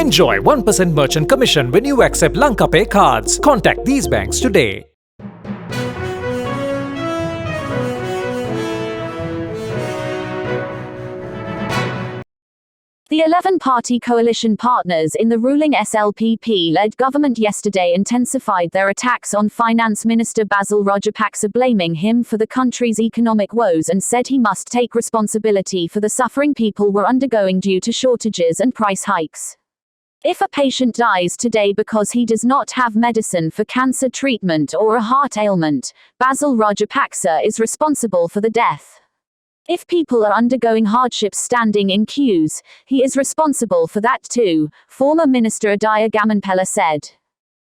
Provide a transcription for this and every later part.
Enjoy 1% merchant commission when you accept Lanka Pay cards. Contact these banks today. The 11-party coalition partners in the ruling SLPP-led government yesterday intensified their attacks on Finance Minister Basil Rajapaksa, blaming him for the country's economic woes and said he must take responsibility for the suffering people were undergoing due to shortages and price hikes. If a patient dies today because he does not have medicine for cancer treatment or a heart ailment, Basil Rajapaksa is responsible for the death. If people are undergoing hardships standing in queues, he is responsible for that too, former Minister Adaya Gamanpella said.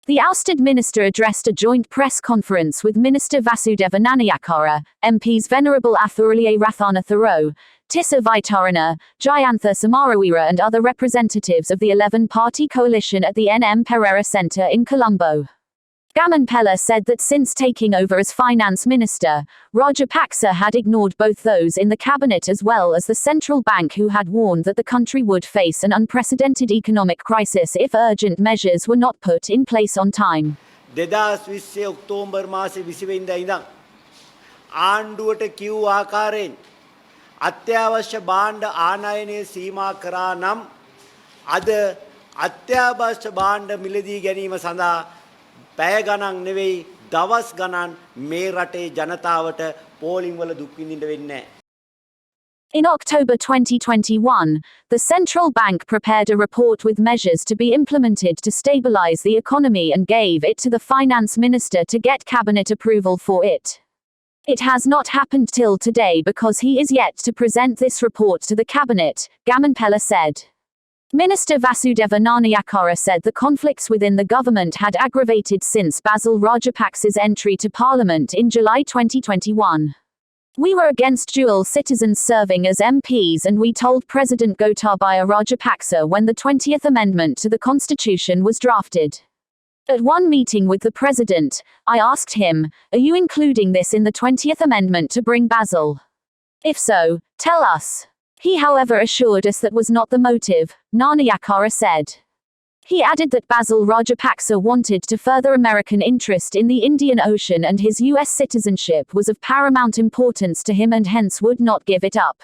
The ousted minister addressed a joint press conference with Minister Vasudeva Nanayakara, MPs Venerable Athuraliya Rathana Tharo, Tissa Vaitarana, Jayantha Samarawira and other representatives of the 11-party coalition at the N.M. Pereira Centre in Colombo. Gamanpella said that since taking over as finance minister, Rajapaksa had ignored both those in the cabinet as well as the central bank, who had warned that the country would face an unprecedented economic crisis if urgent measures were not put in place on time. 2020 October මාසේ 20 වෙනිදා ඉඳන් ආණ්ඩුවට කිව් ආකාරයෙන් අත්‍යවශ්‍ය භාණ්ඩ ආනයනය සීමා කරා නම් අද අත්‍යවශ්‍ය භාණ්ඩ මිලදී ගැනීම සඳහා පැය ගණන් නෙවෙයි දවස් ගණන් මේ රටේ ජනතාවට පෝලිං වල දුක් විඳින්න වෙන්නේ නැහැ. In October 2021, the central bank prepared a report with measures to be implemented to stabilize the economy and gave it to the finance minister to get cabinet approval for it. It has not happened till today because he is yet to present this report to the cabinet, Gamanpella said. Minister Vasudeva Nanayakara said the conflicts within the government had aggravated since Basil Rajapaksa's entry to parliament in July 2021. We were against dual citizens serving as MPs, and we told President Gotabaya Rajapaksa when the 20th Amendment to the Constitution was drafted. At one meeting with the President, I asked him, "Are you including this in the 20th Amendment to bring Basil? If so, tell us." He however assured us that was not the motive, Nanayakara said. He added that Basil Rajapaksa wanted to further American interest in the Indian Ocean and his US citizenship was of paramount importance to him and hence would not give it up.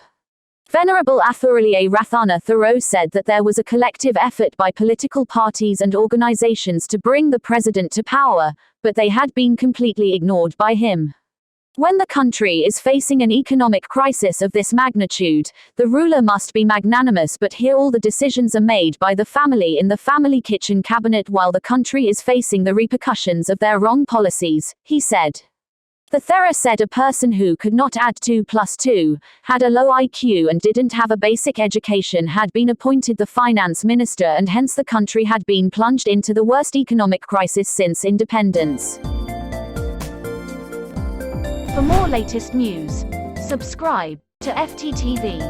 Venerable Athuraliya Rathana Tharo said that there was a collective effort by political parties and organizations to bring the president to power, but they had been completely ignored by him. When the country is facing an economic crisis of this magnitude, the ruler must be magnanimous, but here all the decisions are made by the family in the family kitchen cabinet while the country is facing the repercussions of their wrong policies, he said. The Thera said a person who could not add 2 plus 2, had a low IQ and didn't have a basic education had been appointed the finance minister, and hence the country had been plunged into the worst economic crisis since independence. For more latest news, subscribe to FTTV.